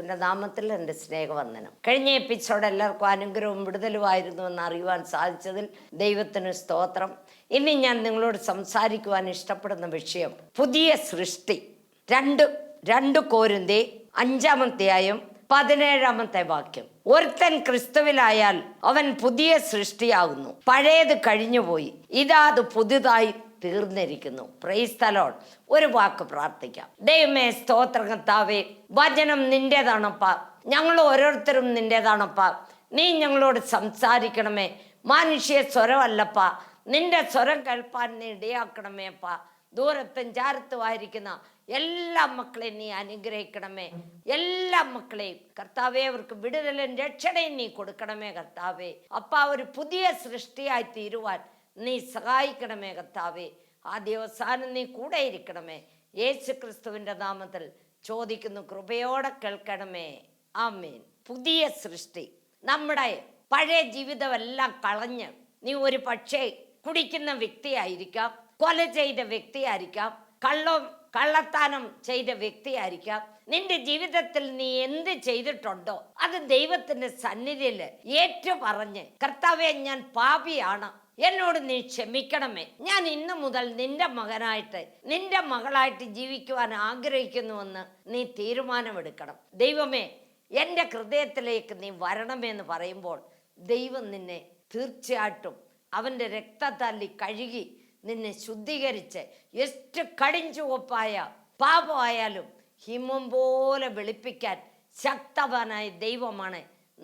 എൻ്റെ നാമത്തിൽ എൻ്റെ സ്നേഹവന്ദനം. കഴിഞ്ഞ എപ്പിസോഡ് എല്ലാവർക്കും അനുഗ്രഹവും വിടുതലുമായിരുന്നു എന്ന് അറിയുവാൻ സാധിച്ചതിൽ ദൈവത്തിന് സ്തോത്രം. ഇനി ഞാൻ നിങ്ങളോട് സംസാരിക്കുവാൻ ഇഷ്ടപ്പെടുന്ന വിഷയം പുതിയ സൃഷ്ടി. രണ്ട് കോരിന്ത്യർ 5-17 ഒരുത്തൻ ക്രിസ്തുവിലായാൽ അവൻ പുതിയ സൃഷ്ടിയാകുന്നു, പഴയത് കഴിഞ്ഞുപോയി, ഇതാ അത് പുതുതായി തീർന്നിരിക്കുന്നു. Praise the Lord. ഒരു വാക്ക് പ്രാർത്ഥിക്കാം. ദൈവമേ, സ്തോത്ര കർത്താവേ, വചനം നിന്റേതാണപ്പാ, ഞങ്ങൾ ഓരോരുത്തരും നിന്റേതാണപ്പാ. നീ ഞങ്ങളോട് സംസാരിക്കണമേ. മനുഷ്യ സ്വരമല്ലപ്പാ, നിന്റെ സ്വരം കേൾപ്പാൻ നീ ഇടയാക്കണമേ അപ്പാ. ദൂരത്തും ചാരത്തുമായിരിക്കുന്ന എല്ലാ മക്കളെയും നീ അനുഗ്രഹിക്കണമേ. എല്ലാ മക്കളെയും കർത്താവെ, അവർക്ക് വിടുതലും രക്ഷണയും നീ കൊടുക്കണമേ കർത്താവെ. അപ്പാ, ഒരു പുതിയ സൃഷ്ടിയായി തീരുവാൻ നീ സഹായിക്കണമേ കർത്താവെ. ആദ്യാവസാനം നീ കൂടെ ഇരിക്കണമേ. യേശു ക്രിസ്തുവിൻ്റെ നാമത്തിൽ ചോദിക്കുന്നു, കൃപയോടെ കേൾക്കണമേ. ആമേൻ. പുതിയ സൃഷ്ടി. നമ്മുടെ പഴയ ജീവിതമെല്ലാം കളഞ്ഞ് നീ ഒരു പക്ഷേ കുടിക്കുന്ന വ്യക്തിയായിരിക്കാം, കൊല ചെയ്ത വ്യക്തിയായിരിക്കാം, കള്ളത്താനം ചെയ്ത വ്യക്തിയായിരിക്കാം. നിന്റെ ജീവിതത്തിൽ നീ എന്ത് ചെയ്തിട്ടുണ്ടോ അത് ദൈവത്തിന്റെ സന്നിധിയിൽ ഏറ്റു പറഞ്ഞ്, കർത്താവേ, ഞാൻ പാപിയാണ്, എന്നോട് നീ ക്ഷമിക്കണമേ. ഞാൻ ഇന്നു മുതൽ നിന്റെ മകനായിട്ട്, നിന്റെ മകളായിട്ട് ജീവിക്കുവാൻ ആഗ്രഹിക്കുന്നുവെന്ന് നീ തീരുമാനമെടുക്കണം. ദൈവമേ, എൻ്റെ ഹൃദയത്തിലേക്ക് നീ വരണമെന്ന് പറയുമ്പോൾ ദൈവം നിന്നെ തീർച്ചയായിട്ടും അവൻ്റെ രക്തത്തല്ലി കഴുകി നിന്നെ ശുദ്ധീകരിച്ച് എസ്റ്റ് കടിഞ്ചുവപ്പായ പാപമായാലും ഹിമം പോലെ വെളുപ്പിക്കാൻ ശക്തവാനായ ദൈവമാണ്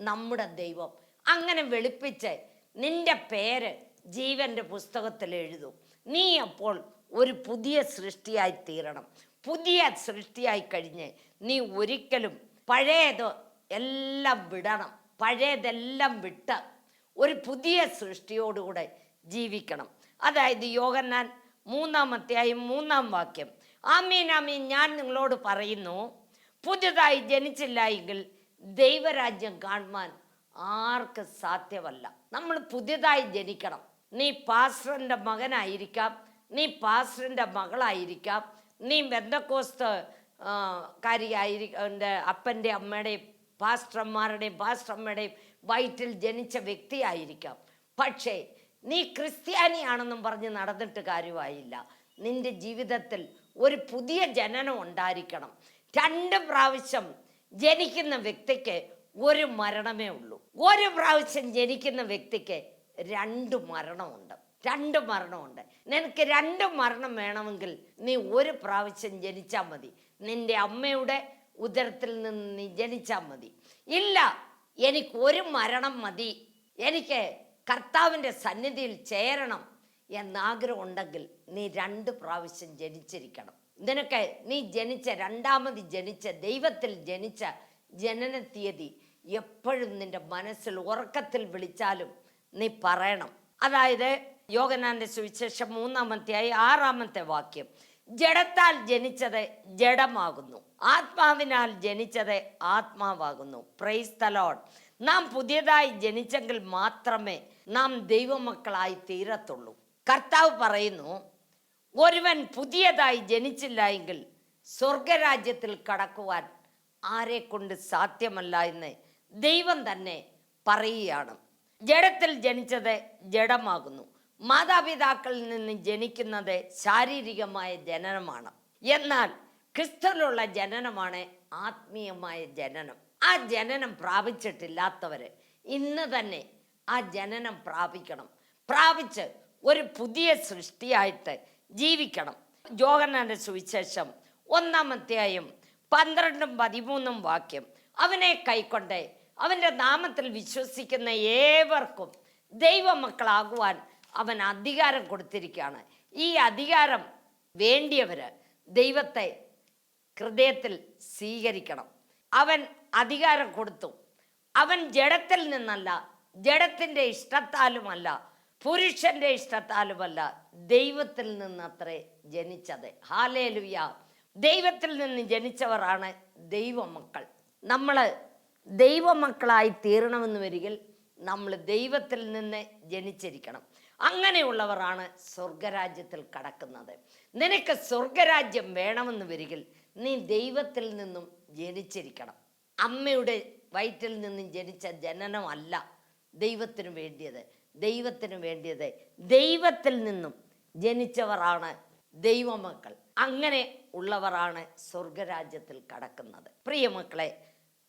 നമ്മുടെ ദൈവം. അങ്ങനെ വെളുപ്പിച്ച് നിന്റെ പേര് ജീവന്റെ പുസ്തകത്തിൽ എഴുതും. നീ അപ്പോൾ ഒരു പുതിയ സൃഷ്ടിയായി തീരണം. പുതിയ സൃഷ്ടിയായി കഴിഞ്ഞ് നീ ഒരിക്കലും പഴയത് എല്ലാം വിടണം. പഴയതെല്ലാം വിട്ട് ഒരു പുതിയ സൃഷ്ടിയോടുകൂടെ ജീവിക്കണം. അതായത് യോഹന്നാൻ 3:3 ആമീൻ ആമീൻ, ഞാൻ നിങ്ങളോട് പറയുന്നു, പുതുതായി ജനിച്ചില്ല എങ്കിൽ ദൈവരാജ്യം കാണുവാൻ ആർക്ക് സാധ്യമല്ല. നമ്മൾ പുതിയതായി ജനിക്കണം. നീ പാസ്റ്ററിൻ്റെ മകനായിരിക്കാം, നീ പാസ്റ്ററിൻ്റെ മകളായിരിക്കാം, നീ ബെന്തക്കോസ്ത് അപ്പൻ്റെ അമ്മയുടെയും പാസ്റ്ററമ്മയുടെയും വയറ്റിൽ ജനിച്ച വ്യക്തിയായിരിക്കാം. പക്ഷേ നീ ക്രിസ്ത്യാനിയാണെന്നും പറഞ്ഞ് നടന്നിട്ട് കാര്യമായില്ല. നിന്റെ ജീവിതത്തിൽ ഒരു പുതിയ ജനനം ഉണ്ടായിരിക്കണം. 2 പ്രാവശ്യം ജനിക്കുന്ന വ്യക്തിക്ക് ഒരു മരണമേ ഉള്ളൂ. ഒരു പ്രാവശ്യം ജനിക്കുന്ന വ്യക്തിക്ക് 2 മരണമുണ്ട്. 2 മരണമുണ്ട്. നിനക്ക് 2 മരണം വേണമെങ്കിൽ നീ ഒരു പ്രാവശ്യം ജനിച്ചാൽ മതി. നിന്റെ അമ്മയുടെ ഉദരത്തിൽ നിന്ന് നീ ജനിച്ചാൽ മതി. ഇല്ല, എനിക്ക് ഒരു മരണം മതി, എനിക്ക് കർത്താവിൻ്റെ സന്നിധിയിൽ ചേരണം എന്നാഗ്രഹം ഉണ്ടെങ്കിൽ നീ 2 പ്രാവശ്യം ജനിച്ചിരിക്കണം. നിനക്ക് നീ രണ്ടാമത് ജനിച്ച ദൈവത്തിൽ ജനിച്ച ജനന തീയതി എപ്പോഴും നിന്റെ മനസ്സിൽ ഉറക്കത്തിൽ വിളിച്ചാലും നീ പറയണം. അതായത് യോഹന്നാന്റെ സുവിശേഷം 3:6 ജഡത്താൽ ജനിച്ചത് ജഡമാകുന്നു, ആത്മാവിനാൽ ജനിച്ചത് ആത്മാവാകുന്നു. Praise the Lord. നാം പുതിയതായി ജനിച്ചെങ്കിൽ മാത്രമേ നാം ദൈവമക്കളായി തീരത്തുള്ളൂ. കർത്താവ് പറയുന്നു, ഒരുവൻ പുതിയതായി ജനിച്ചില്ല എങ്കിൽ സ്വർഗരാജ്യത്തിൽ കടക്കുവാൻ ആരെ കൊണ്ട് സാധ്യമല്ല എന്ന് ദൈവം തന്നെ പറയുകയാണ്. ജഡത്തിൽ ജനിച്ചത് ജഡമാകുന്നു. മാതാപിതാക്കളിൽ നിന്ന് ജനിക്കുന്നത് ശാരീരികമായ ജനനമാണ്. എന്നാൽ ക്രിസ്തുവിലുള്ള ജനനമാണ് ആത്മീയമായ ജനനം. ആ ജനനം പ്രാപിച്ചിട്ടില്ലാത്തവര് ഇന്ന് തന്നെ ആ ജനനം പ്രാപിക്കണം. പ്രാപിച്ച് ഒരു പുതിയ സൃഷ്ടിയായിട്ട് ജീവിക്കണം. യോഹന്നാന്റെ സുവിശേഷം 1:12-13 അവനെ കൈക്കൊണ്ട് അവൻ്റെ നാമത്തിൽ വിശ്വസിക്കുന്ന ഏവർക്കും ദൈവമക്കളാകുവാൻ അവൻ അധികാരം കൊടുത്തിരിക്കുകയാണ്. ഈ അധികാരം വേണ്ടിയവര് ദൈവത്തെ ഹൃദയത്തിൽ സ്വീകരിക്കണം. അവൻ അധികാരം കൊടുത്തു. അവൻ ജഡത്തിൽ നിന്നല്ല, ജഡത്തിൻ്റെ ഇഷ്ടത്താലുമല്ല, പുരുഷന്റെ ഇഷ്ടത്താലുമല്ല, ദൈവത്തിൽ നിന്നത്രേ ജനിച്ചത്. ഹല്ലേലൂയ. ദൈവത്തിൽ നിന്ന് ജനിച്ചവരാണ് ദൈവമക്കൾ. നമ്മൾ ദൈവമക്കളായി തീരണമെന്ന് വരികിൽ നമ്മൾ ദൈവത്തിൽ നിന്ന് ജനിച്ചിരിക്കണം. അങ്ങനെയുള്ളവരാണ് സ്വർഗരാജ്യത്തിൽ കടക്കുന്നത്. നിനക്ക് സ്വർഗരാജ്യം വേണമെന്ന് വരികിൽ നീ ദൈവത്തിൽ നിന്നും ജനിച്ചിരിക്കണം. അമ്മയുടെ വയറ്റിൽ നിന്നും ജനിച്ച ജനനമല്ല ദൈവത്തിന് വേണ്ടിയത്. ദൈവത്തിന് വേണ്ടിയത് ദൈവത്തിൽ നിന്നും ജനിച്ചവരാണ് ദൈവമക്കൾ. അങ്ങനെ ഉള്ളവരാണ് സ്വർഗരാജ്യത്തിൽ കടക്കുന്നത്. പ്രിയമക്കളെ,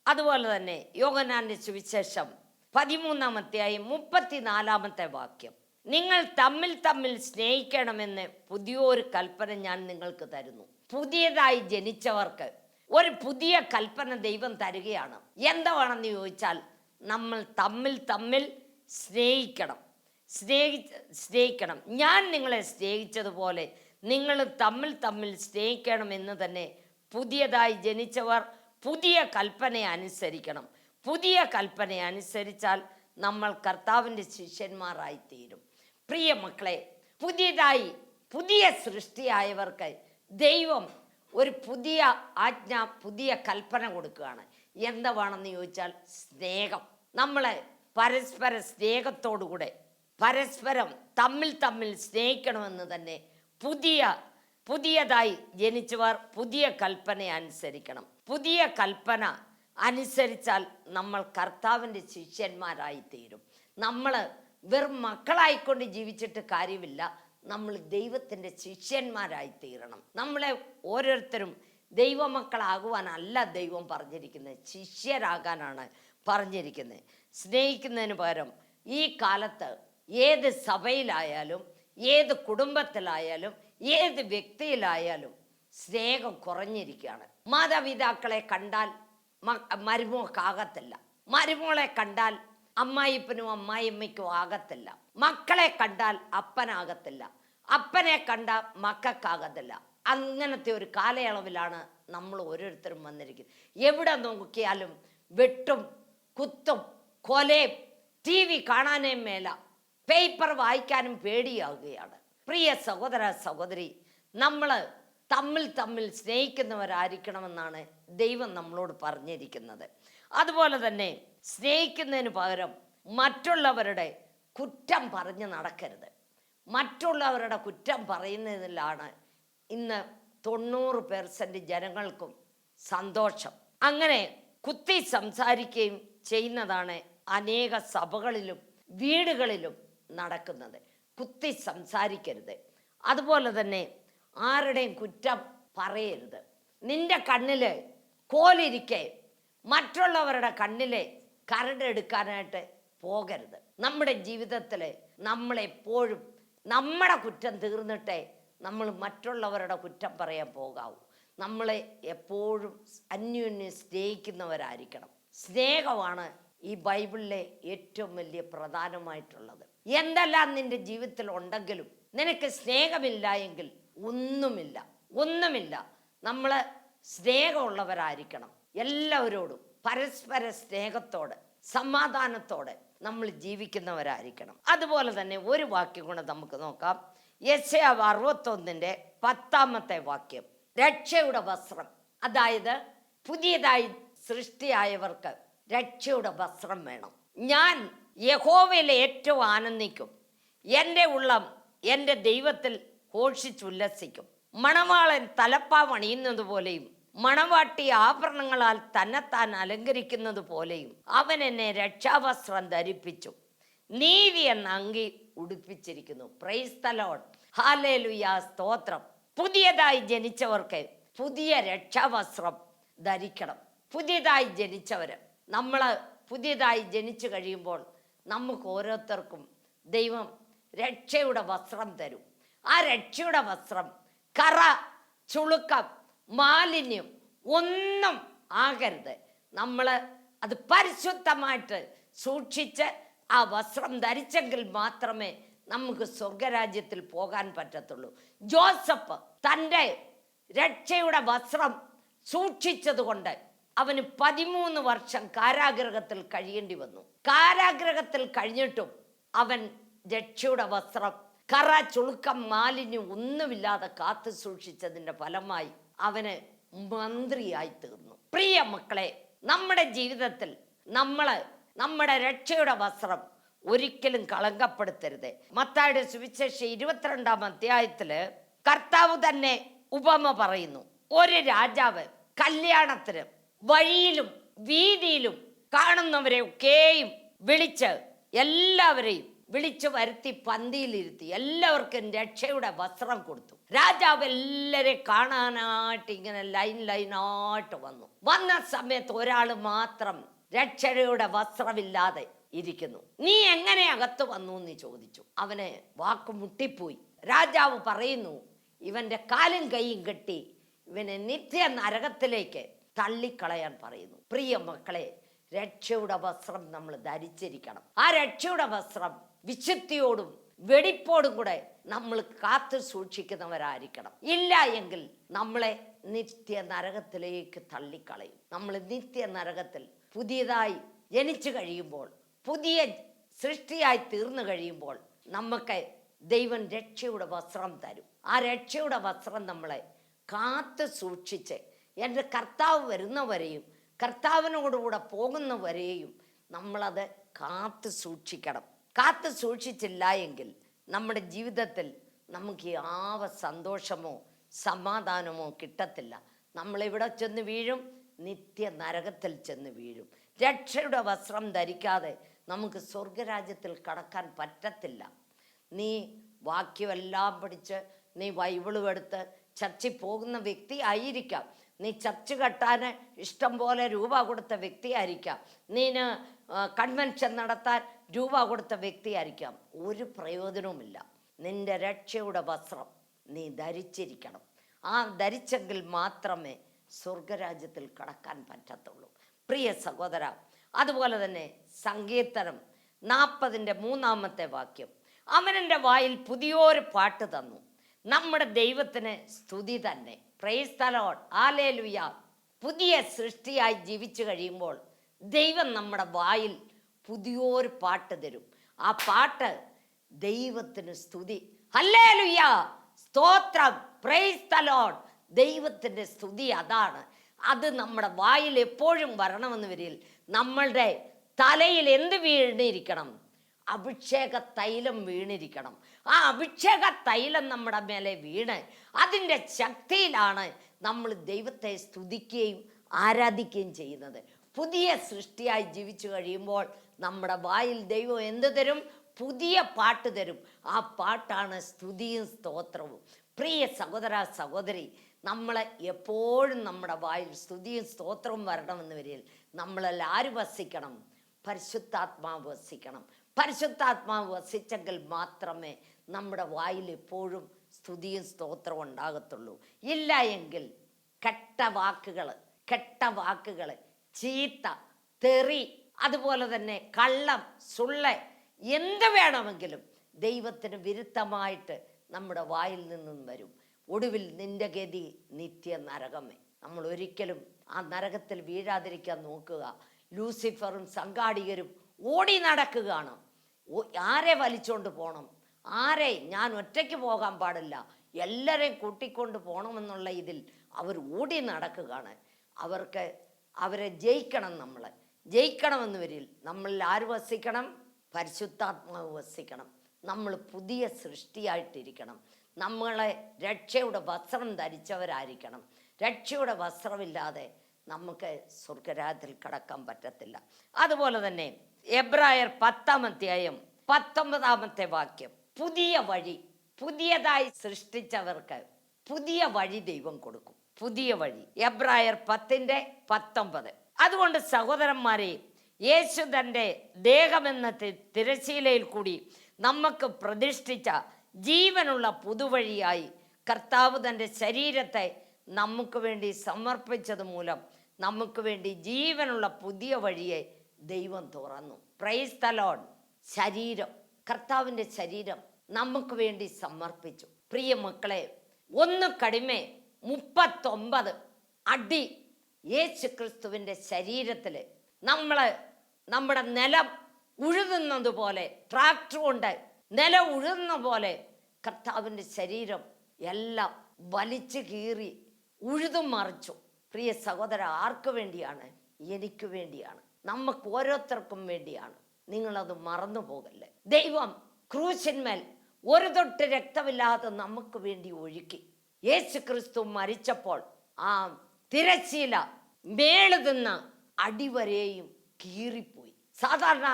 അതുപോലെ തന്നെ യോഹന്നാന്റെ സുവിശേഷം 13-ാം അധ്യായം 34-ാമത്തെ വാക്യം, നിങ്ങൾ തമ്മിൽ തമ്മിൽ സ്നേഹിക്കണമെന്ന് പുതിയൊരു കൽപ്പന ഞാൻ നിങ്ങൾക്ക് തരുന്നു. പുതിയതായി ജനിച്ചവർക്ക് ഒരു പുതിയ കൽപ്പന ദൈവം തരികയാണ്. എന്താണെന്ന് ചോദിച്ചാൽ, നമ്മൾ തമ്മിൽ തമ്മിൽ സ്നേഹിക്കണം. സ്നേഹിക്കണം. ഞാൻ നിങ്ങളെ സ്നേഹിച്ചതുപോലെ നിങ്ങൾ തമ്മിൽ തമ്മിൽ സ്നേഹിക്കണമെന്ന് തന്നെ പുതിയതായി ജനിച്ചവർ പുതിയ കൽപ്പനയെ അനുസരിക്കണം. പുതിയ കൽപ്പനയെ അനുസരിച്ചാൽ നമ്മൾ കർത്താവിൻ്റെ ശിഷ്യന്മാരായി തീരും. പ്രിയ മക്കളെ, പുതിയ സൃഷ്ടിയായവർക്ക് ദൈവം ഒരു പുതിയ ആജ്ഞ, പുതിയ കൽപ്പന കൊടുക്കുകയാണ്. എന്താണെന്ന് ചോദിച്ചാൽ, സ്നേഹം. നമ്മളെ പരസ്പര സ്നേഹത്തോടുകൂടെ പരസ്പരം തമ്മിൽ തമ്മിൽ സ്നേഹിക്കണമെന്ന് തന്നെ പുതിയതായി ജനിച്ചവർ പുതിയ കൽപ്പനയെ അനുസരിക്കണം. പുതിയ കൽപ്പന അനുസരിച്ചാൽ നമ്മൾ കർത്താവിൻ്റെ ശിഷ്യന്മാരായി തീരും. നമ്മൾ വെറും മക്കളായിക്കൊണ്ട് ജീവിച്ചിട്ട് കാര്യമില്ല, നമ്മൾ ദൈവത്തിൻ്റെ ശിഷ്യന്മാരായി തീരണം. നമ്മളെ ഓരോരുത്തരും ദൈവമക്കളാകുവാനല്ല ദൈവം പറഞ്ഞിരിക്കുന്നത്, ശിഷ്യരാകാനാണ് പറഞ്ഞിരിക്കുന്നത്. സ്നേഹിക്കുന്നതിന് പകരം ഈ കാലത്ത് ഏത് സഭയിലായാലും ഏത് കുടുംബത്തിലായാലും ഏത് വ്യക്തിയിലായാലും സ്നേഹം കുറഞ്ഞിരിക്കുകയാണ്. മാതാപിതാക്കളെ കണ്ടാൽ മരുമോക്കാകത്തില്ല, മരുമോളെ കണ്ടാൽ അമ്മായിപ്പനും അമ്മായിയമ്മയ്ക്കും ആകത്തില്ല, മക്കളെ കണ്ടാൽ അപ്പനാകത്തില്ല, അപ്പനെ കണ്ടാൽ മക്കൾക്കാകത്തില്ല. അങ്ങനത്തെ ഒരു കാലയളവിലാണ് നമ്മൾ ഓരോരുത്തരും വന്നിരിക്കുന്നത്. എവിടെ നോക്കിയാലും വെട്ടും കുത്തും കൊലയും, TV കാണാനേ മേല, പേപ്പർ വായിക്കാനും പേടിയാകുകയാണ്. പ്രിയ സഹോദര സഹോദരി, നമ്മൾ തമ്മിൽ തമ്മിൽ സ്നേഹിക്കുന്നവരായിരിക്കണമെന്നാണ് ദൈവം നമ്മളോട് പറഞ്ഞിരിക്കുന്നത്. അതുപോലെ തന്നെ സ്നേഹിക്കുന്നതിന് പകരം മറ്റുള്ളവരുടെ കുറ്റം പറഞ്ഞ് നടക്കരുത്. മറ്റുള്ളവരുടെ കുറ്റം പറയുന്നതിലാണ് ഇന്ന് 90% ജനങ്ങൾക്കും സന്തോഷം. അങ്ങനെ കുത്തി സംസാരിക്കുകയും ചെയ്യുന്നതാണ് അനേക സഭകളിലും വീടുകളിലും നടക്കുന്നത്. കുത്തി സംസാരിക്കരുത്. അതുപോലെ തന്നെ ആരുടെയും കുറ്റം പറയരുത്. നിന്റെ കണ്ണിൽ കോലിരിക്കെ മറ്റുള്ളവരുടെ കണ്ണിലെ കരടെടുക്കാനായിട്ട് പോകരുത്. നമ്മുടെ ജീവിതത്തിൽ നമ്മളെപ്പോഴും നമ്മുടെ കുറ്റം തീർന്നിട്ടേ നമ്മൾ മറ്റുള്ളവരുടെ കുറ്റം പറയാൻ പോകാവൂ. നമ്മളെ എപ്പോഴും അന്യോന്യം സ്നേഹിക്കുന്നവരായിരിക്കണം. സ്നേഹമാണ് ഈ ബൈബിളിലെ ഏറ്റവും വലിയ പ്രധാനമായിട്ടുള്ളത്. എന്തെല്ലാം നിന്റെ ജീവിതത്തിൽ ഉണ്ടെങ്കിലും നിനക്ക് സ്നേഹമില്ല എങ്കിൽ ഒന്നുമില്ല. നമ്മൾ സ്നേഹമുള്ളവരായിരിക്കണം. എല്ലാവരോടും പരസ്പര സ്നേഹത്തോടെ സമാധാനത്തോടെ നമ്മൾ ജീവിക്കുന്നവരായിരിക്കണം. അതുപോലെ തന്നെ ഒരു വാക്യം കൂടെ നമുക്ക് നോക്കാം. യെശയ്യാവ് 61-ന്റെ 10-ാമത്തെ വാക്യം, രക്ഷയുടെ വസ്ത്രം. അതായത് പുതിയതായി സൃഷ്ടിയായവർക്ക് രക്ഷയുടെ വസ്ത്രം വേണം. ഞാൻ യഹോവയിൽ ഏറ്റവും ആനന്ദിക്കും, എൻ്റെ ഉള്ളം എൻ്റെ ദൈവത്തിൽ ഘോഷിച്ചുല്ലസിക്കും. മണവാളൻ തലപ്പാവ് അണിയുന്നത് പോലെയും മണവാട്ടി ആഭരണങ്ങളാൽ തന്നെത്താൻ അലങ്കരിക്കുന്നത് പോലെയും അവൻ എന്നെ രക്ഷാവസ്ത്രം ധരിപ്പിച്ചു, നീതി എന്ന അങ്കി ഉടുപ്പിച്ചിരിക്കുന്നു. പ്രൈസ് ദി ലോർഡ്, ഹല്ലേലൂയ, സ്തോത്രം. പുതിയതായി ജനിച്ചവർക്ക് പുതിയ രക്ഷാവസ്ത്രം ധരിക്കണം. പുതിയതായി ജനിച്ചവര്, നമ്മൾ പുതിയതായി ജനിച്ചു കഴിയുമ്പോൾ നമുക്ക് ഓരോരുത്തർക്കും ദൈവം രക്ഷയുടെ വസ്ത്രം തരും. ആ രക്ഷയുടെ വസ്ത്രം കറ, ചുളുക്കം, മാലിന്യം ഒന്നും ആകരുത്. നമ്മൾ അത് പരിശുദ്ധമായിട്ട് സൂക്ഷിച്ച് ആ വസ്ത്രം ധരിച്ചെങ്കിൽ മാത്രമേ നമുക്ക് സ്വർഗരാജ്യത്തിൽ പോകാൻ പറ്റത്തുള്ളൂ. ജോസഫ് തൻ്റെ രക്ഷയുടെ വസ്ത്രം സൂക്ഷിച്ചതുകൊണ്ട് അവന് 13 വർഷം കാരാഗൃഹത്തിൽ കഴിയേണ്ടി വന്നു. കാരാഗൃഹത്തിൽ കഴിഞ്ഞിട്ടും അവൻ രക്ഷയുടെ വസ്ത്രം കറ, ചുളുക്കം, മാലിന്യം ഒന്നുമില്ലാതെ കാത്തു സൂക്ഷിച്ചതിൻ്റെ ഫലമായി അവന് മന്ത്രിയായി തീർന്നു. പ്രിയ മക്കളെ, നമ്മുടെ ജീവിതത്തിൽ നമ്മുടെ രക്ഷയുടെ വസ്ത്രം ഒരിക്കലും കളങ്കപ്പെടുത്തരുത്. മത്തായിയുടെ സുവിശേഷം 22-ാം അധ്യായത്തില് കർത്താവ് തന്നെ ഉപമ പറയുന്നു. ഒരു രാജാവ് കല്യാണത്തിന് വഴിയിലും വീതിയിലും കാണുന്നവരെ ഒക്കെയും എല്ലാവരെയും വിളിച്ചു വരുത്തി പന്തിയിലിരുത്തി എല്ലാവർക്കും രക്ഷയുടെ വസ്ത്രം കൊടുത്തു. രാജാവ് എല്ലാവരെയും കാണാനായിട്ട് ഇങ്ങനെ ലൈനായിട്ട് വന്ന സമയത്ത് ഒരാൾ മാത്രം രക്ഷയുടെ വസ്ത്രമില്ലാതെ ഇരിക്കുന്നു. നീ എങ്ങനെ അകത്ത് വന്നു എന്ന് ചോദിച്ചു. അവന് വാക്ക് മുട്ടിപ്പോയി. രാജാവ് പറയുന്നു, ഇവന്റെ കാലും കൈയും കെട്ടി ഇവനെ നിത്യ നരകത്തിലേക്ക് തള്ളിക്കളയാൻ പറയുന്നു. പ്രിയ മക്കളെ, രക്ഷയുടെ വസ്ത്രം നമ്മൾ ധരിച്ചിരിക്കണം. ആ രക്ഷയുടെ വസ്ത്രം വിശുദ്ധിയോടും വെടിപ്പോടും കൂടെ നമ്മൾ കാത്തു സൂക്ഷിക്കുന്നവരായിരിക്കണം. ഇല്ല എങ്കിൽ നമ്മളെ നിത്യ നരകത്തിലേക്ക് തള്ളിക്കളയും. നമ്മൾ നിത്യ നരകത്തിൽ പുതിയതായി ജനിച്ചു കഴിയുമ്പോൾ, പുതിയ സൃഷ്ടിയായി തീർന്നു കഴിയുമ്പോൾ നമുക്ക് ദൈവം രക്ഷയുടെ വസ്ത്രം തരും. ആ രക്ഷയുടെ വസ്ത്രം നമ്മളെ കാത്തു സൂക്ഷിച്ച് എൻ്റെ കർത്താവ് വരുന്നവരെയും കർത്താവിനോടുകൂടെ പോകുന്നവരെയും നമ്മളത് കാത്തു സൂക്ഷിക്കണം. കാത്തു സൂക്ഷിച്ചില്ല എങ്കിൽ നമ്മുടെ ജീവിതത്തിൽ നമുക്ക് യാവ സന്തോഷമോ സമാധാനമോ കിട്ടത്തില്ല. നമ്മളെവിടെ ചെന്ന് വീഴും? നിത്യ നരകത്തിൽ ചെന്ന് വീഴും. രക്ഷയുടെ വസ്ത്രം ധരിക്കാതെ നമുക്ക് സ്വർഗരാജ്യത്തിൽ കടക്കാൻ പറ്റത്തില്ല. നീ വാക്യമെല്ലാം പഠിച്ച് നീ ബൈബിളും എടുത്ത് ചർച്ചിൽ പോകുന്ന വ്യക്തി ആയിരിക്കാം. നീ ചർച്ച് കെട്ടാൻ ഇഷ്ടം പോലെ രൂപ കൊടുത്ത വ്യക്തിയായിരിക്കാം. നീന് കൺവെൻഷൻ നടത്താൻ രൂപ കൊടുത്ത വ്യക്തിയായിരിക്കാം. ഒരു പ്രയോജനവുമില്ല. നിന്റെ രക്ഷയുടെ വസ്ത്രം നീ ധരിച്ചിരിക്കണം. ആ ധരിച്ചെങ്കിൽ മാത്രമേ സ്വർഗരാജ്യത്തിൽ കടക്കാൻ പറ്റത്തുള്ളൂ. പ്രിയ സഹോദര, അതുപോലെ തന്നെ സങ്കീർത്തനം 40:3 വാക്യം, അവനെൻ്റെ വായിൽ പുതിയൊരു പാട്ട് തന്നു, നമ്മുടെ ദൈവത്തിന് സ്തുതി തന്നെ. Praise the Lord, hallelujah. പുതിയ സൃഷ്ടിയായി ജീവിച്ചു കഴിയുമ്പോൾ ദൈവം നമ്മുടെ വായിൽ പുതിയൊരു പാട്ട് തരും. ആ പാട്ട് ദൈവത്തിന് സ്തുതി, ഹല്ലേലൂയ, സ്തോത്രം, പ്രൈസ് ദി ലോർഡ്. ദൈവത്തിൻ്റെ സ്തുതി അതാണ്. അത് നമ്മുടെ വായിൽ എപ്പോഴും വരണമെന്ന് വരിൽ നമ്മളുടെ തലയിൽ എന്ത് വീണിരിക്കണം? അഭിഷേക തൈലം വീണിരിക്കണം. ആ അഭിഷേക തൈലം നമ്മുടെ മേലെ വീണ് അതിൻ്റെ ശക്തിയിലാണ് നമ്മൾ ദൈവത്തെ സ്തുതിക്കുകയും ആരാധിക്കുകയും ചെയ്യുന്നത്. പുതിയ സൃഷ്ടിയായി ജീവിച്ചു കഴിയുമ്പോൾ നമ്മുടെ വായിൽ ദൈവം എന്ത് തരും? പുതിയ പാട്ട് തരും. ആ പാട്ടാണ് സ്തുതിയും സ്തോത്രവും. പ്രിയ സഹോദര സഹോദരി, നമ്മളെ എപ്പോഴും നമ്മുടെ വായിൽ സ്തുതിയും സ്തോത്രവും വരണമെന്ന് വരിൽ നമ്മളെല്ലാം ആര് വസിക്കണം? പരിശുദ്ധാത്മാവ് വസിക്കണം. പരിശുദ്ധാത്മാവ് വസിച്ചെങ്കിൽ മാത്രമേ നമ്മുടെ വായിൽ എപ്പോഴും സ്തുതിയും സ്തോത്രവും ഉണ്ടാകത്തുള്ളൂ. ഇല്ല എങ്കിൽ കെട്ട വാക്കുകൾ, ചീത്ത, തെറി, അതുപോലെ തന്നെ കള്ളം, സുള്ള, എന്ത് വേണമെങ്കിലും ദൈവത്തിന് വിരുദ്ധമായിട്ട് നമ്മുടെ വായിൽ നിന്നും വരും. ഒടുവിൽ നിന്റെ ഗതി നിത്യ നരകമേ. നമ്മൾ ഒരിക്കലും ആ നരകത്തിൽ വീഴാതിരിക്കാൻ നോക്കുക. ലൂസിഫറും സംഘാടികരും ഓടി നടക്കുകയാണ്. ആരെ വലിച്ചോണ്ട് പോകണം? ഞാൻ ഒറ്റയ്ക്ക് പോകാൻ പാടില്ല, എല്ലാവരെയും കൂട്ടിക്കൊണ്ട് പോകണമെന്നുള്ള ഇതിൽ അവർ ഓടി നടക്കുകയാണ്. അവരെ ജയിക്കണം. നമ്മളെ ജയിക്കണമെന്ന് വരിൽ നമ്മളിൽ ആര് വസിക്കണം? പരിശുദ്ധാത്മാവ് വസിക്കണം. നമ്മൾ പുതിയ സൃഷ്ടിയായിട്ടിരിക്കണം. നമ്മളെ രക്ഷയുടെ വസ്ത്രം ധരിച്ചവരായിരിക്കണം. രക്ഷയുടെ വസ്ത്രമില്ലാതെ നമുക്ക് സ്വർഗരാജ്യത്തിൽ കടക്കാൻ പറ്റത്തില്ല. അതുപോലെ തന്നെ എബ്രായർ 10:19 വാക്യം, പുതിയ വഴി, പുതിയതായി സൃഷ്ടിച്ചവർക്ക് പുതിയ വഴി ദൈവം കൊടുക്കും. പുതിയ വഴി. എബ്രായർ 10:19. അതുകൊണ്ട് സഹോദരന്മാരെ, യേശു തൻ്റെ ദേഹമെന്ന തിരശീലയിൽ കൂടി നമുക്ക് പ്രതിഷ്ഠിച്ച ജീവനുള്ള പുതുവഴിയായി കർത്താവ് തൻ്റെ ശരീരത്തെ നമുക്ക് വേണ്ടി സമർപ്പിച്ചത് മൂലം നമുക്ക് വേണ്ടി ജീവനുള്ള പുതിയ വഴിയെ ദൈവം തുറന്നു. Praise the Lord. ശരീരം, കർത്താവിൻ്റെ ശരീരം നമുക്ക് വേണ്ടി സമർപ്പിച്ചു. പ്രിയ മക്കളെ, 1 കടിമേ 39 അടി യേശു ക്രിസ്തുവിൻ്റെ ശരീരത്തിൽ നമ്മുടെ നിലം ഉഴുതുന്നത് പോലെ, ട്രാക്ടർ കൊണ്ട് നിലം ഉഴുതുന്ന പോലെ കർത്താവിൻ്റെ ശരീരം എല്ലാം വലിച്ചു കീറി ഉഴുതും മറിച്ചു. പ്രിയ സഹോദര, ആർക്ക് വേണ്ടിയാണ്? എനിക്ക് വേണ്ടിയാണ്. നമുക്ക് ഓരോരുത്തർക്കും വേണ്ടിയാണ്. നിങ്ങളത് മറന്നു പോകല്ലേ. ദൈവം ക്രൂശിന്മേൽ ഒരു തൊട്ട് രക്തമില്ലാതെ നമുക്ക് വേണ്ടി ഒഴുക്കി. യേശു ക്രിസ്തു മരിച്ചപ്പോൾ ആ തിരശ്ശീല മേള് തിന്ന് അടിവരെയും കീറിപ്പോയി. സാധാരണ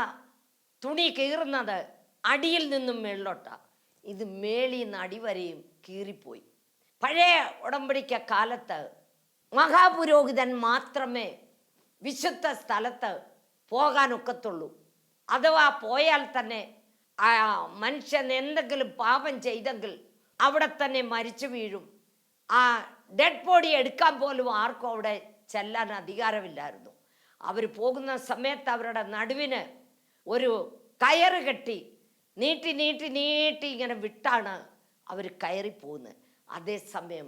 തുണി കീറുന്നത് അടിയിൽ നിന്നും മേളിലോട്ടാണ്. ഇത് മേളിൽ നിന്ന് അടിവരെയും കീറിപ്പോയി. പഴയ ഉടമ്പടിക്ക കാലത്ത് മഹാപുരോഹിതൻ മാത്രമേ വിശുദ്ധ സ്ഥലത്ത് പോകാനൊക്കത്തുള്ളൂ. അഥവാ പോയാൽ തന്നെ ആ മനുഷ്യൻ എന്തെങ്കിലും പാപം ചെയ്തെങ്കിൽ അവിടെ തന്നെ മരിച്ചു വീഴും. ആ ഡെഡ് ബോഡി എടുക്കാൻ പോലും ആർക്കും അവിടെ ചെല്ലാൻ അധികാരമില്ലായിരുന്നു. അവർ പോകുന്ന സമയത്ത് അവരുടെ നടുവിന് ഒരു കയറ് കെട്ടി നീട്ടി നീട്ടി നീട്ടി ഇങ്ങനെ വിട്ടാണ് അവർ കയറിപ്പോകുന്നത്. അതേസമയം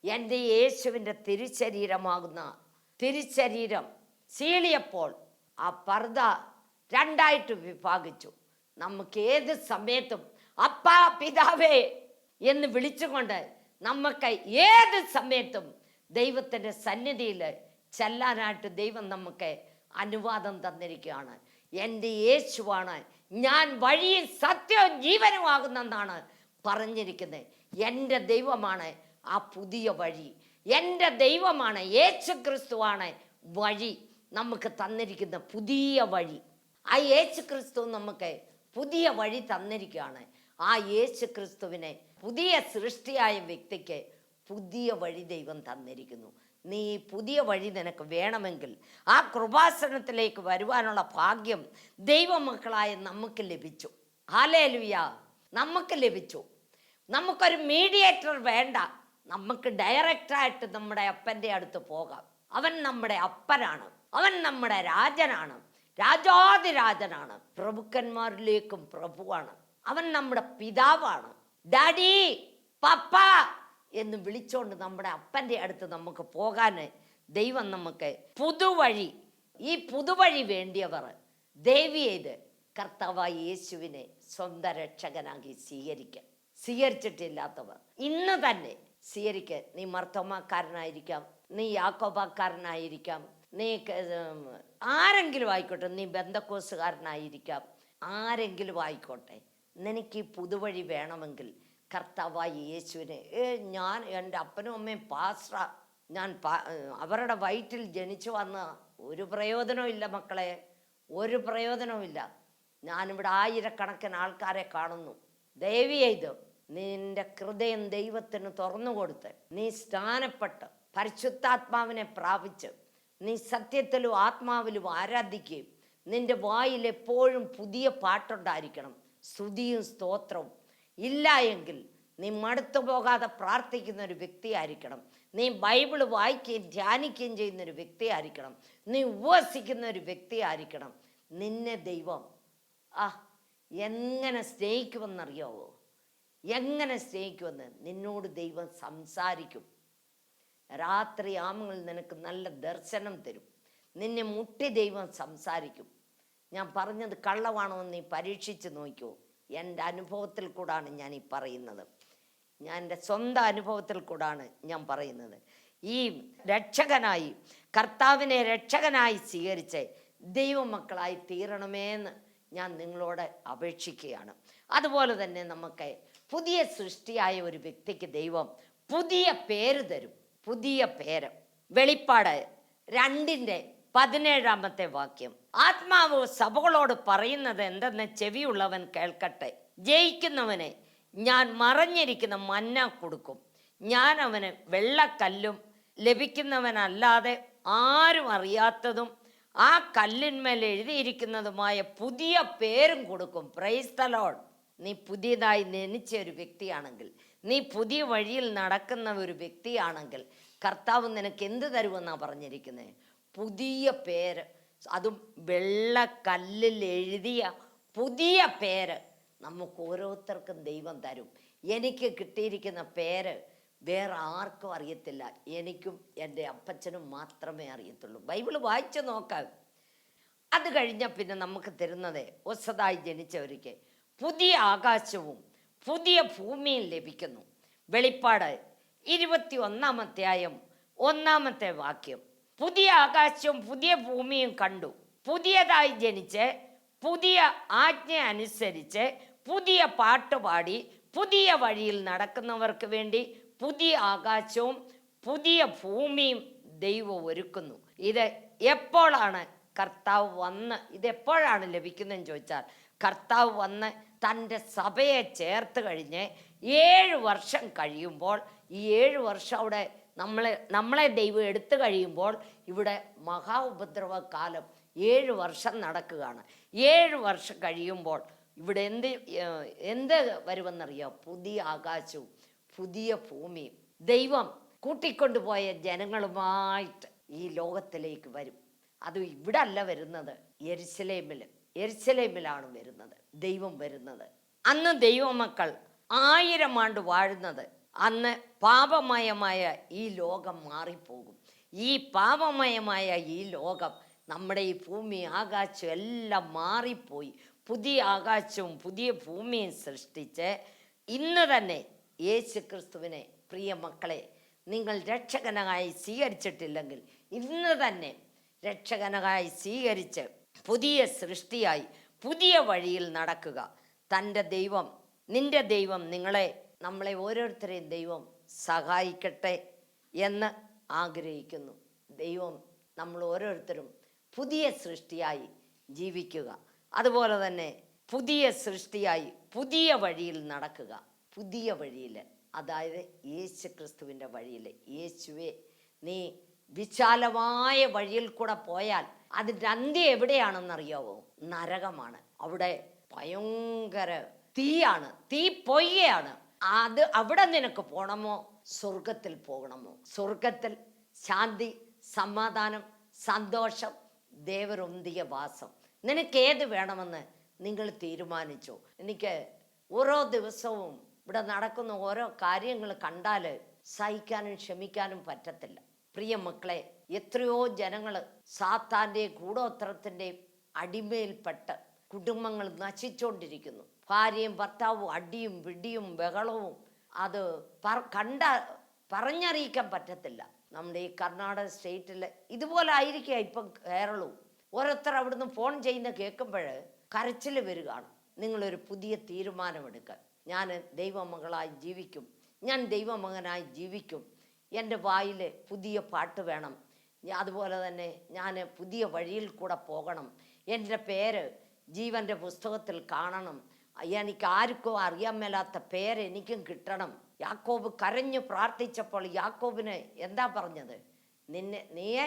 എൻ്റെ യേശുവിൻ്റെ തിരുശരീരമാകുന്ന തിരുശരീരം സീളിയപ്പോൾ ആ പർദ രണ്ടായിട്ട് വിഭാഗിച്ചു. നമുക്ക് ഏത് സമയത്തും അപ്പാ പിതാവേ എന്ന് വിളിച്ചുകൊണ്ട് നമുക്ക് ഏത് സമയത്തും ദൈവത്തിൻ്റെ സന്നിധിയിൽ ചെല്ലാനായിട്ട് ദൈവം നമുക്ക് അനുവാദം തന്നിരിക്കുകയാണ്. എൻ്റെ യേശുവാണ് ഞാൻ വഴിയും സത്യവും ജീവനുമാകുന്നെന്നാണ് പറഞ്ഞിരിക്കുന്നത്. എൻ്റെ ദൈവമാണ് ആ പുതിയ വഴി. എൻ്റെ ദൈവമാണ് യേശു ക്രിസ്തുവാണ് വഴി, നമുക്ക് തന്നിരിക്കുന്ന പുതിയ വഴി. ആ യേശു ക്രിസ്തു നമുക്ക് പുതിയ വഴി തന്നിരിക്കുകയാണ്. ആ യേശു ക്രിസ്തുവിനെ പുതിയ സൃഷ്ടിയായ വ്യക്തിക്ക് പുതിയ വഴി ദൈവം തന്നിരിക്കുന്നു. നീ പുതിയ വഴി നിനക്ക് വേണമെങ്കിൽ ആ കൃപാസനത്തിലേക്ക് വരുവാനുള്ള ഭാഗ്യം ദൈവമക്കളായ നമുക്ക് ലഭിച്ചു. ഹല്ലേലൂയ, നമുക്ക് ലഭിച്ചു. നമുക്കൊരു മീഡിയേറ്റർ വേണ്ട. നമുക്ക് ഡയറക്റ്റായിട്ട് നമ്മുടെ അപ്പൻ്റെ അടുത്ത് പോകാം. അവൻ നമ്മുടെ അപ്പനാണ്, അവൻ നമ്മുടെ രാജനാണ്, രാജാതിരാജനാണ്, പ്രഭുക്കന്മാരിലേക്കും പ്രഭുവാണ്. അവൻ നമ്മുടെ പിതാവാണ്. ഡാഡി, പപ്പ എന്ന് വിളിച്ചോണ്ട് നമ്മുടെ അപ്പൻ്റെ അടുത്ത് നമുക്ക് പോകാൻ ദൈവം നമുക്ക് പുതുവഴി, ഈ പുതുവഴി വേണ്ടിയവർ ദയവ് ചെയ്ത് കർത്താവായ യേശുവിനെ സ്വന്തം രക്ഷകനാക്കി സ്വീകരിക്കുക. സ്വീകരിച്ചിട്ടില്ലാത്തവർ ഇന്ന് തന്നെ സ്വീകരിക്കുക. നീ മർത്തോമാക്കാരനായിരിക്കാം, നീ യാക്കോബാക്കാരനായിരിക്കാം, നീ ആരെങ്കിലും ആയിക്കോട്ടെ, നീ ബന്ധക്കോസുകാരനായിരിക്കാം, ആരെങ്കിലും ആയിക്കോട്ടെ, നിനക്ക് ഈ പുതുവഴി വേണമെങ്കിൽ കർത്താവായ യേശുവിനെ ഞാൻ എൻ്റെ അപ്പനും അമ്മയും പാസ്റ്റർ, ഞാൻ അവരുടെ വയറ്റിൽ ജനിച്ചു വന്ന ഒരു പ്രയോജനവും ഇല്ല മക്കളെ, ഒരു പ്രയോജനവും ഇല്ല. ഞാനിവിടെ ആയിരക്കണക്കിന് ആൾക്കാരെ കാണുന്നു. ദയവ് ചെയ്ത് നിന്റെ ഹൃദയം ദൈവത്തിന് തുറന്നു കൊടുത്ത് നീ സ്നാനപ്പെട്ട് പരിശുദ്ധാത്മാവിനെ പ്രാപിച്ച് നീ സത്യത്തിലും ആത്മാവിലും ആരാധിക്കുകയും നിന്റെ വായിൽ എപ്പോഴും പുതിയ പാട്ടുണ്ടായിരിക്കണം, സ്തുതിയും സ്തോത്രവും. ഇല്ല എങ്കിൽ നീ മടുത്തു പോകാതെ പ്രാർത്ഥിക്കുന്ന ഒരു വ്യക്തിയായിരിക്കണം. നീ ബൈബിള് വായിക്കുകയും ധ്യാനിക്കുകയും ചെയ്യുന്ന ഒരു വ്യക്തിയായിരിക്കണം. നീ ഉപവസിക്കുന്ന ഒരു വ്യക്തിയായിരിക്കണം. നിന്നെ ദൈവം എങ്ങനെ സ്നേഹിക്കുമെന്നറിയാവോ? എങ്ങനെ സ്നേഹിക്കുമെന്ന് നിന്നോട് ദൈവം സംസാരിക്കും. രാത്രി ആമങ്ങളിൽ നിനക്ക് നല്ല ദർശനം തരും. നിന്നെ മുട്ടി ദൈവം സംസാരിക്കും. ഞാൻ പറഞ്ഞത് കള്ളമാണോ എന്ന് നീ പരീക്ഷിച്ച് നോക്കൂ. എൻ്റെ അനുഭവത്തിൽ കൂടാണ് ഞാൻ ഈ പറയുന്നത്. ഞാൻ എൻ്റെ സ്വന്തം അനുഭവത്തിൽ കൂടാണ് ഞാൻ പറയുന്നത്. ഈ രക്ഷകനായി, കർത്താവിനെ രക്ഷകനായി സ്വീകരിച്ച് ദൈവമക്കളായി തീരണമേന്ന് ഞാൻ നിങ്ങളോട് അപേക്ഷിക്കുകയാണ്. അതുപോലെ തന്നെ നമുക്ക് പുതിയ സൃഷ്ടിയായ ഒരു വ്യക്തിക്ക് ദൈവം പുതിയ പേര് തരും. പുതിയ പേര്. വെളിപ്പാട് 2:17 വാക്യം. ആത്മാവ് സഭകളോട് പറയുന്നത് എന്തെന്ന് ചെവിയുള്ളവൻ കേൾക്കട്ടെ. ജയിക്കുന്നവനെ ഞാൻ മറഞ്ഞിരിക്കുന്ന മന്ന കൊടുക്കും. ഞാൻ അവന് വെള്ളക്കല്ലും ലഭിക്കുന്നവനല്ലാതെ ആരും അറിയാത്തതും ആ കല്ലിന്മേൽ എഴുതിയിരിക്കുന്നതുമായ പുതിയ പേരും കൊടുക്കും. Praise the Lord. നീ പുതിയതായി ജനിച്ച ഒരു വ്യക്തിയാണെങ്കിൽ, നീ പുതിയ വഴിയിൽ നടക്കുന്ന ഒരു വ്യക്തിയാണെങ്കിൽ കർത്താവ് നിനക്ക് എന്ത് തരുമെന്നാണ് പറഞ്ഞിരിക്കുന്നത്? പുതിയ പേര്. അതും വെള്ളക്കല്ലിൽ എഴുതിയ പുതിയ പേര് നമുക്ക് ഓരോരുത്തർക്കും ദൈവം തരും. എനിക്ക് കിട്ടിയിരിക്കുന്ന പേര് വേറെ ആർക്കും അറിയത്തില്ല. എനിക്കും എൻ്റെ അപ്പച്ചനും മാത്രമേ അറിയത്തുള്ളൂ. ബൈബിള് വായിച്ചു നോക്കാം. അത് കഴിഞ്ഞാൽ പിന്നെ നമുക്ക് തരുന്നത് ഒസതായി ജനിച്ചവർക്ക് പുതിയ ആകാശവും പുതിയ ഭൂമിയും ലഭിക്കുന്നു. വെളിപ്പാട് 21 വാക്യം. പുതിയ ആകാശവും പുതിയ ഭൂമിയും കണ്ടു. പുതിയതായി ജനിച്ച് പുതിയ ആജ്ഞ അനുസരിച്ച് പുതിയ പാട്ടുപാടി പുതിയ വഴിയിൽ നടക്കുന്നവർക്ക് വേണ്ടി പുതിയ ആകാശവും പുതിയ ഭൂമിയും ദൈവം ഒരുക്കുന്നു. ഇത് എപ്പോഴാണ് കർത്താവ് വന്ന് ഇതെപ്പോഴാണ് ലഭിക്കുന്നതെന്ന് ചോദിച്ചാൽ, കർത്താവ് വന്ന് തൻ്റെ സഭയെ ചേർത്ത് കഴിഞ്ഞ് 7 വർഷം കഴിയുമ്പോൾ, ഈ 7 വർഷം അവിടെ നമ്മളെ ദൈവം എടുത്തു കഴിയുമ്പോൾ ഇവിടെ മഹാ ഉപദ്രവ കാലം 7 വർഷം നടക്കുകയാണ്. 7 വർഷം കഴിയുമ്പോൾ ഇവിടെ എന്ത് വരുമെന്നറിയോ? പുതിയ ആകാശവും പുതിയ ഭൂമിയും ദൈവം കൂട്ടിക്കൊണ്ടുപോയ ജനങ്ങളുമായിട്ട് ഈ ലോകത്തിലേക്ക് വരും. അത് ഇവിടെ അല്ല വരുന്നത്, യെരുശലേമിലാണ് വരുന്നത് ദൈവം വരുന്നത്. അന്ന് ദൈവമക്കൾ 1000 ആണ്ട് വാഴുന്നത്. അന്ന് പാപമയമായ ഈ ലോകം മാറിപ്പോകും. ഈ പാപമയമായ ഈ ലോകം, നമ്മുടെ ഈ ഭൂമി ആകാശം എല്ലാം മാറിപ്പോയി പുതിയ ആകാശവും പുതിയ ഭൂമിയും സൃഷ്ടിച്ച് ഇന്ന് തന്നെ യേശു ക്രിസ്തുവിനെ, പ്രിയ മക്കളെ, നിങ്ങൾ രക്ഷകനായി സ്വീകരിച്ചിട്ടില്ലെങ്കിൽ ഇന്ന് തന്നെ രക്ഷകനായി സ്വീകരിച്ച് പുതിയ സൃഷ്ടിയായി പുതിയ വഴിയിൽ നടക്കുക. നിന്റെ ദൈവം നമ്മളെ ഓരോരുത്തരെയും ദൈവം സഹായിക്കട്ടെ എന്ന് ആഗ്രഹിക്കുന്നു. ദൈവം നമ്മൾ ഓരോരുത്തരും പുതിയ സൃഷ്ടിയായി ജീവിക്കുക. അതുപോലെ തന്നെ പുതിയ സൃഷ്ടിയായി പുതിയ വഴിയിൽ നടക്കുക. പുതിയ വഴിയിൽ, അതായത് യേശു ക്രിസ്തുവിൻ്റെ വഴിയിൽ. യേശുവേ, നീ വിശാലമായ വഴിയിൽ കൂടെ പോയാൽ അതിൻ്റെ അന്ത്യം എവിടെയാണെന്നറിയാവോ? നരകമാണ്. അവിടെ ഭയങ്കര തീയാണ്, തീ പൊയ്യാണ്. അവിടെ നിനക്ക് പോകണമോ? സ്വർഗത്തിൽ പോകണമോ? സ്വർഗത്തിൽ ശാന്തി, സമാധാനം, സന്തോഷം, ദേവരൊന്തിയ വാസം. നിനക്ക് ഏത് വേണമെന്ന് നിങ്ങൾ തീരുമാനിച്ചു. എനിക്ക് ഓരോ ദിവസവും ഇവിടെ നടക്കുന്ന ഓരോ കാര്യങ്ങൾ കണ്ടാൽ സഹിക്കാനും ക്ഷമിക്കാനും പറ്റത്തില്ല. പ്രിയ മക്കളെ, എത്രയോ ജനങ്ങൾ സാത്താൻ്റെയും കൂടോത്രത്തിൻ്റെയും അടിമയിൽപ്പെട്ട് കുടുംബങ്ങൾ നശിച്ചുകൊണ്ടിരിക്കുന്നു. ഭാര്യയും ഭർത്താവും അടിയും പിടിയും ബഹളവും, അത് പറഞ്ഞറിയിക്കാൻ പറ്റത്തില്ല. നമ്മുടെ ഈ കർണാടക സ്റ്റേറ്റിൽ ഇതുപോലെ ആയിരിക്കുക ഇപ്പം കേരളവും. ഓരോരുത്തർ അവിടുന്ന് ഫോൺ ചെയ്യുന്ന കേൾക്കുമ്പോൾ കരച്ചിൽ വരികയാണ്. നിങ്ങളൊരു പുതിയ തീരുമാനമെടുക്കാൻ. ഞാൻ ദൈവമകളായി ജീവിക്കും, ഞാൻ ദൈവമകനായി ജീവിക്കും, എൻ്റെ വായിൽ പുതിയ പാട്ട് വേണം, അതുപോലെ തന്നെ ഞാൻ പുതിയ വഴിയിൽ കൂടെ പോകണം, എൻ്റെ പേര് ജീവൻ്റെ പുസ്തകത്തിൽ കാണണം, എനിക്ക് ആർക്കും അറിയാൻ മേലാത്ത പേര് എനിക്കും കിട്ടണം. യാക്കോബ് കരഞ്ഞു പ്രാർത്ഥിച്ചപ്പോൾ യാക്കോബിന് എന്താ പറഞ്ഞത്? നീയെ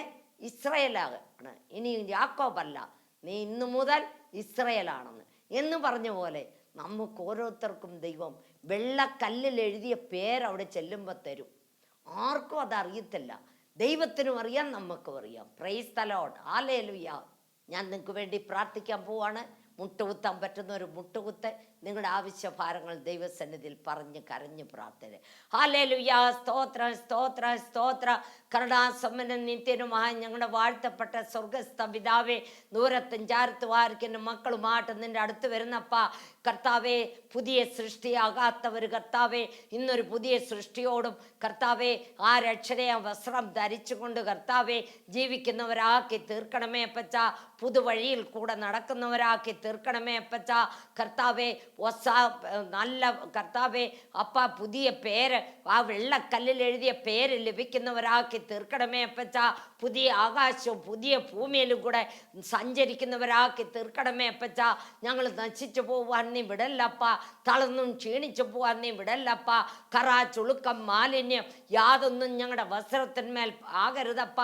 ഇസ്രയേലാണ്, ഇനി യാക്കോബല്ല, നീ ഇന്നു മുതൽ ഇസ്രയേലാണെന്ന് എന്ന് പറഞ്ഞ പോലെ നമുക്ക് ഓരോരുത്തർക്കും ദൈവം വെള്ളക്കല്ലിൽ എഴുതിയ പേരവിടെ ചെല്ലുമ്പോൾ തരും. ആർക്കും അതറിയത്തില്ല, ദൈവത്തിനും അറിയാം, നമുക്കും അറിയാം. Praise the Lord, hallelujah. ഞാൻ നിങ്ങൾക്ക് വേണ്ടി പ്രാർത്ഥിക്കാൻ പോവാണ്. മുട്ടുകുത്താൻ പറ്റുന്നവർ മുട്ടുകുത്ത്. നിങ്ങളുടെ ആവശ്യഭാരങ്ങൾ ദൈവസന്നിധിയിൽ പറഞ്ഞ് കരഞ്ഞ് പ്രാർത്ഥന. ഹല്ലേലൂയ, സ്തോത്രം സ്തോത്രം സ്തോത്രം. കരുണാസമ്പന്നനും നിത്യനുമായ ഞങ്ങളുടെ വാഴ്ത്തപ്പെട്ട സ്വർഗസ്ഥ പിതാവേ, ദൂരത്തും ചാരത്തും ആർക്കെൻ്റെ മക്കളുമായിട്ട് നിൻ്റെ അടുത്ത് വരുന്നപ്പാ കർത്താവേ, പുതിയ സൃഷ്ടിയാകാത്തവർ കർത്താവേ, ഇന്നൊരു പുതിയ സൃഷ്ടിയോടും കർത്താവേ, ആ രക്ഷണയ വസ്ത്രം ധരിച്ചുകൊണ്ട് കർത്താവേ ജീവിക്കുന്നവരാക്കി തീർക്കണമേ അപ്പച്ച. പുതുവഴിയിൽ കൂടെ നടക്കുന്നവരാക്കി തീർക്കണമേ അപ്പച്ച. കർത്താവേ, നല്ല കർത്താവേ അപ്പ, പുതിയ പേര്, ആ വെള്ളക്കല്ലിൽ എഴുതിയ പേര് ലഭിക്കുന്നവരാക്കി തീർക്കണമേ അപ്പച്ച. പുതിയ ആകാശവും പുതിയ ഭൂമിയിലും കൂടെ സഞ്ചരിക്കുന്നവരാക്കി തീർക്കണമേ അപ്പച്ച. ഞങ്ങൾ നശിച്ചു പോവാൻ നീ വിടല്ലപ്പ, തളർന്നും ക്ഷീണിച്ചു പോവാൻ നീ വിടല്ലപ്പ. കറ, ചുളുക്കം, മാലിന്യം യാതൊന്നും ഞങ്ങളുടെ വസ്ത്രത്തിന്മേൽ ആകരുതപ്പ.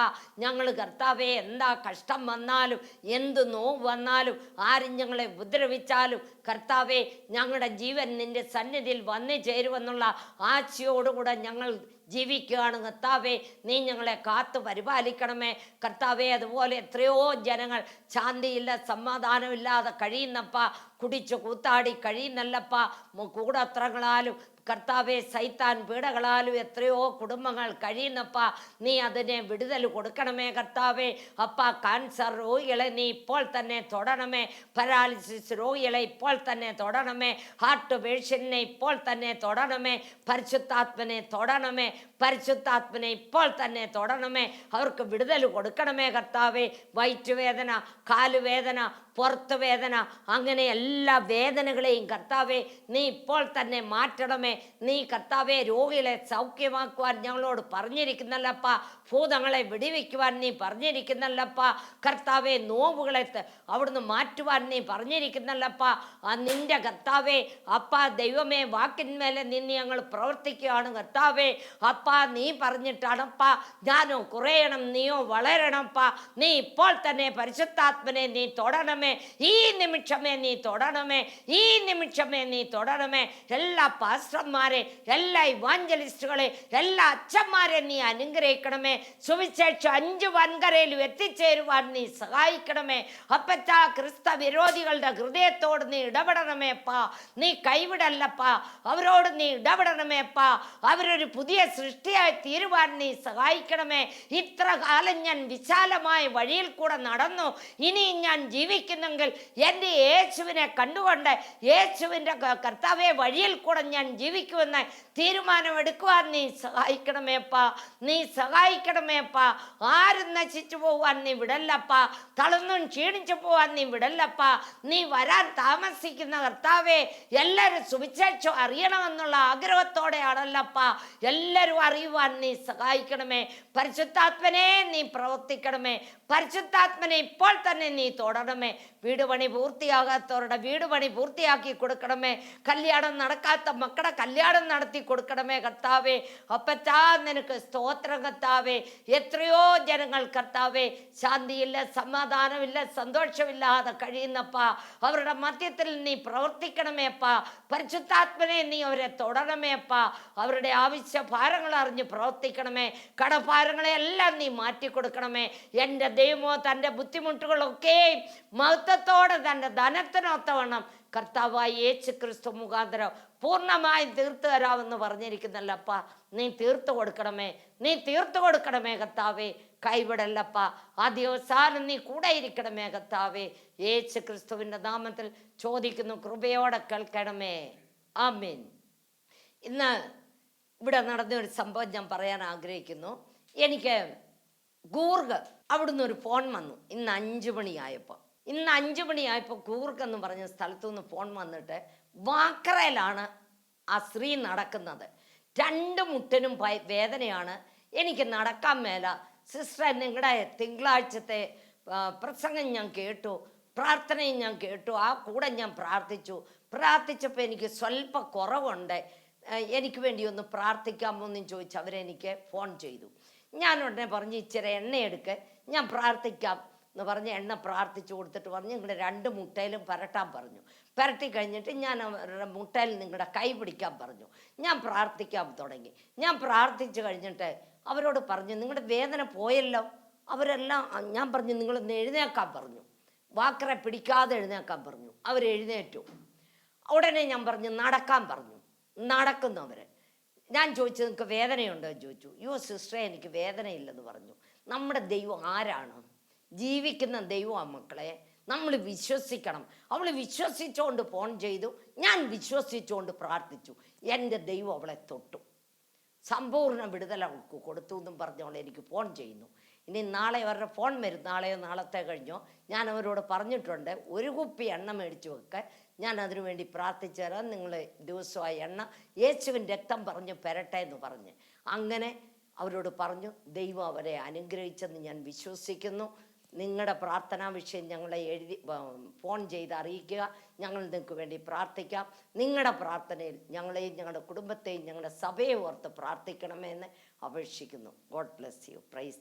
ഞങ്ങൾ കർത്താവേ, എന്താ കഷ്ടം വന്നാലും എന്ത് നോവ് വന്നാലും ആരും ഞങ്ങളെ ഉപദ്രവിച്ചാലും കർത്താവേ, ഞങ്ങളുടെ ജീവൻ നിന്റെ സന്നിധിയിൽ വന്നു ചേരുമെന്നുള്ള ആശയോടുകൂടെ ഞങ്ങൾ ജീവിക്കുകയാണ് കർത്താവേ. നീ ഞങ്ങളെ കാത്തു പരിപാലിക്കണമേ കർത്താവേ. അതുപോലെ എത്രയോ ജനങ്ങൾ ശാന്തിയില്ല, സമാധാനമില്ലാതെ കഴിയുന്നപ്പ, കുടിച്ചു കൂത്താടി കഴിയുന്നല്ലപ്പ. കൂടത്രങ്ങളാലും കർത്താവെ സൈത്താൻ പീഡകളാലും എത്രയോ കുടുംബങ്ങൾ കഴിയുന്നപ്പ, നീ അതിനെ വിടുതൽ കൊടുക്കണമേ കർത്താവെ. അപ്പ, കാൻസർ രോഗികളെ നീ ഇപ്പോൾ തന്നെ തൊടണമേ, പാരാലിസിസ് രോഗികളെ ഇപ്പോൾ തന്നെ തൊടണമേ, ഹാർട്ട് പേഷ്യന്റിനെ ഇപ്പോൾ തന്നെ തൊടണമേ, പരിശുദ്ധാത്മനെ തൊടണമേ, പരിശുദ്ധാത്മനെ ഇപ്പോൾ തന്നെ തൊടണമേ. അവർക്ക് വിടുതൽ കൊടുക്കണമേ കർത്താവെ. വയറ്റുവേദന, കാലുവേദന, പുറത്ത് വേദന, അങ്ങനെ എല്ലാ വേദനകളെയും കർത്താവെ നീ ഇപ്പോൾ തന്നെ മാറ്റണമേ. നീ കർത്താവെ രോഗികളെ സൗഖ്യമാക്കുവാൻ ഞങ്ങളോട് പറഞ്ഞിരിക്കുന്നല്ലപ്പ. ഭൂതങ്ങളെ വെടിവെക്കുവാൻ നീ പറഞ്ഞിരിക്കുന്നല്ലപ്പ. കർത്താവെ നോവുകളെ അവിടുന്ന് മാറ്റുവാൻ നീ പറഞ്ഞിരിക്കുന്നല്ലപ്പ. നിന്റെ കർത്താവെ അപ്പ ദൈവമേ വാക്കിന്മേലെ നിന്ന് ഞങ്ങൾ പ്രവർത്തിക്കുകയാണ് കർത്താവെ. അപ്പ നീ പറഞ്ഞിട്ടാണപ്പ ഞാനോ കുറയണം നീയോ വളരണപ്പ. നീ ഇപ്പോൾ തന്നെ പരിശുദ്ധാത്മനെ നീ തൊടണമേ. ഈ നിമിഷമേ നീ തൊടണമേ. ഈ നിമിഷമേ നീ തൊടണമേ. എല്ലാ പാസ്റ്റർമാരെ, എല്ലാ ഇവാഞ്ചലിസ്റ്റുകളെ, എല്ലാ അച്ഛന്മാരെ നീ അനുഗ്രഹിക്കണമേ. സുവിശേഷം 5 വൻകരയിലും എത്തിച്ചേരുവാൻ നീ സഹായിക്കണമേ. അപ്പച്ചാ ക്രിസ്ത വിരോധികളുടെ ഹൃദയത്തോട് നീ ഇടപെടണമേപ്പാ. നീ കൈവിടല്ലപ്പാ. അവരോട് നീ ഇടപെടണമേപ്പാ. അവരൊരു പുതിയ സൃഷ്ടിയായി തീരുവാൻ നീ സഹായിക്കണമേ. ഇത്ര കാലം ഞാൻ വിശാലമായ വഴിയിൽ കൂടെ നടന്നു. ഇനിയും ഞാൻ ജീവിക്കുന്നെങ്കിൽ എൻ്റെ യേശുവിനെ കണ്ടുകൊണ്ട് യേശുവിൻ്റെ കർത്താവെ വഴിയിൽ കൂടെ ഞാൻ ജീവിക്കുമെന്ന് തീരുമാനമെടുക്കുവാൻ നീ സഹായിക്കണമേപ്പാ. നീ സഹായിക്കണമേപ്പാ. ആരും നശിച്ചു പോവാൻ നീ വിടല്ലപ്പാ. തളർന്നും ക്ഷീണിച്ചു പോവാൻ നീ വിടല്ലപ്പാ. നീ വരാൻ താമസിക്കുന്ന കർത്താവെ എല്ലാവരും സുവിശേഷം അറിയണമെന്നുള്ള ആഗ്രഹത്തോടെയാണല്ലപ്പാ. എല്ലാവരും അറിയുവാൻ നീ സഹായിക്കണമേ. പരിശുദ്ധാത്മനെ നീ പ്രവർത്തിക്കണമേ. പരിശുദ്ധാത്മനെ ഇപ്പോൾ തന്നെ നീ തൊടണമേ. വീട് പണി പൂർത്തിയാകാത്തവരുടെ വീട് പണി പൂർത്തിയാക്കി കൊടുക്കണമേ. കല്യാണം നടക്കാത്ത മക്കളുടെ കല്യാണം നടത്തി കൊടുക്കണമേ കർത്താവേ. അപ്പച്ചാ നിനക്ക് സ്തോത്രം കർത്താവേ. എത്രയോ ജനങ്ങൾ കർത്താവേ ശാന്തിയില്ല, സമാധാനമില്ല, സന്തോഷമില്ലാതെ കഴിയുന്നപ്പാ. അവരുടെ മധ്യത്തിൽ നീ പ്രവർത്തിക്കണമേപ്പാ. പരിശുദ്ധാത്മനെ നീ അവരെ തൊടണമേപ്പാ. അവരുടെ ആവശ്യ ഭാരങ്ങൾ അറിഞ്ഞ് പ്രവർത്തിക്കണമേ. കടഭാരങ്ങളെല്ലാം നീ മാറ്റിക്കൊടുക്കണമേ. എൻ്റെ ദൈവമോ തൻ്റെ ബുദ്ധിമുട്ടുകളൊക്കെയും മഹത്വത്തോടെ തൻ്റെ ധനത്തിനൊത്തവണ്ണം കർത്താവായ യേശു ക്രിസ്തു മുഖാന്തരം പൂർണ്ണമായും തീർത്തു തരാമെന്ന് പറഞ്ഞിരിക്കുന്നല്ലപ്പ. നീ തീർത്തു കൊടുക്കണമേ. നീ തീർത്തു കൊടുക്കണമേ കർത്താവേ. കൈവിടല്ലപ്പ. ആദ്യവസാനം നീ കൂടെ ഇരിക്കണമേ കർത്താവേ. യേശു ക്രിസ്തുവിൻ്റെ നാമത്തിൽ ചോദിക്കുന്നു, കൃപയോടെ കേൾക്കണമേ. ആമേൻ. ഇന്ന് ഇവിടെ നടന്നൊരു സംഭവം ഞാൻ പറയാൻ ആഗ്രഹിക്കുന്നു. എനിക്ക് കൂർഗ് അവിടുന്ന് ഒരു ഫോൺ വന്നു. ഇന്ന് 5 മണിയായപ്പോൾ കൂർഗ് എന്ന് പറഞ്ഞ സ്ഥലത്തു നിന്ന് ഫോൺ വന്നിട്ട് വാക്കറയിലാണ് ആ സ്ത്രീ നടക്കുന്നത്. 2 മുട്ടിനും വേദനയാണ്. എനിക്ക് നടക്കാൻ മേല. സിസ്റ്റർ, നിങ്ങളുടെ തിങ്കളാഴ്ചത്തെ പ്രസംഗം ഞാൻ കേട്ടു, പ്രാർത്ഥനയും ഞാൻ കേട്ടു. ആ കൂടെ ഞാൻ പ്രാർത്ഥിച്ചപ്പോൾ എനിക്ക് സ്വല്പം കുറവുണ്ട്. എനിക്ക് വേണ്ടി ഒന്ന് പ്രാർത്ഥിക്കാമോ എന്ന് ചോദിച്ച് അവരെനിക്ക് ഫോൺ ചെയ്തു. ഞാൻ ഉടനെ പറഞ്ഞു, ഇച്ചിരി എണ്ണ എടുക്ക്, ഞാൻ പ്രാർത്ഥിക്കാം എന്ന് പറഞ്ഞ് എണ്ണ പ്രാർത്ഥിച്ചു കൊടുത്തിട്ട് പറഞ്ഞു, നിങ്ങളുടെ 2 മുട്ടയിലും പരട്ടാൻ പറഞ്ഞു. പരട്ടി കഴിഞ്ഞിട്ട് ഞാൻ അവരുടെ മുട്ടയിൽ നിങ്ങളുടെ കൈ പിടിക്കാൻ പറഞ്ഞു. ഞാൻ പ്രാർത്ഥിക്കാൻ തുടങ്ങി. ഞാൻ പ്രാർത്ഥിച്ചു കഴിഞ്ഞിട്ട് അവരോട് പറഞ്ഞു, നിങ്ങളുടെ വേദന പോയല്ലോ. അവരെല്ലാം ഞാൻ പറഞ്ഞു, നിങ്ങളൊന്ന് എഴുന്നേക്കാൻ പറഞ്ഞു. വാക്കറെ പിടിക്കാതെ എഴുന്നേക്കാൻ പറഞ്ഞു. അവരെഴുന്നേറ്റു. ഉടനെ ഞാൻ പറഞ്ഞു നടക്കാൻ പറഞ്ഞു. നടക്കുന്നവർ. ഞാൻ ചോദിച്ചു, നിങ്ങൾക്ക് വേദനയുണ്ടോ എന്ന് ചോദിച്ചു. യോ സിസ്റ്ററെ, എനിക്ക് വേദനയില്ലെന്ന് പറഞ്ഞു. നമ്മുടെ ദൈവം ആരാണ്? ജീവിക്കുന്ന ദൈവമാണ് മക്കളെ. നമ്മൾ വിശ്വസിക്കണം. അവൾ വിശ്വസിച്ചുകൊണ്ട് ഫോൺ ചെയ്തു. ഞാൻ വിശ്വസിച്ചുകൊണ്ട് പ്രാർത്ഥിച്ചു. എൻ്റെ ദൈവം അവളെ തൊട്ടു. സമ്പൂർണ്ണ വിടുതൽ അവൾക്ക് കൊടുത്തു എന്നും പറഞ്ഞവൾ എനിക്ക് ഫോൺ ചെയ്യുന്നു. ഇനി നാളെ അവരുടെ ഫോൺ വരും. നാളെയോ നാളത്തെ കഴിഞ്ഞോ ഞാൻ അവരോട് പറഞ്ഞിട്ടുണ്ട്, 1 കുപ്പി എണ്ണ മേടിച്ചു വെക്കാൻ. ഞാൻ അതിനു വേണ്ടി പ്രാർത്ഥിച്ചു തരാം. നിങ്ങൾ ദിവസമായി എണ്ണ യേശുവിൻ രക്തം പറഞ്ഞ് പെരട്ടെ എന്ന് പറഞ്ഞ് അങ്ങനെ അവരോട് പറഞ്ഞു. ദൈവം അവരെ അനുഗ്രഹിച്ചെന്ന് ഞാൻ വിശ്വസിക്കുന്നു. നിങ്ങളുടെ പ്രാർത്ഥനാ വിഷയം ഞങ്ങളെ ഫോൺ ചെയ്ത് അറിയിക്കുക. ഞങ്ങൾ നിങ്ങൾക്ക് വേണ്ടി പ്രാർത്ഥിക്കാം. നിങ്ങളുടെ പ്രാർത്ഥനയിൽ ഞങ്ങളെയും ഞങ്ങളുടെ കുടുംബത്തെയും ഞങ്ങളുടെ സഭയെ ഓർത്ത് പ്രാർത്ഥിക്കണമെന്ന് അപേക്ഷിക്കുന്നു. God bless you. പ്രൈസ്.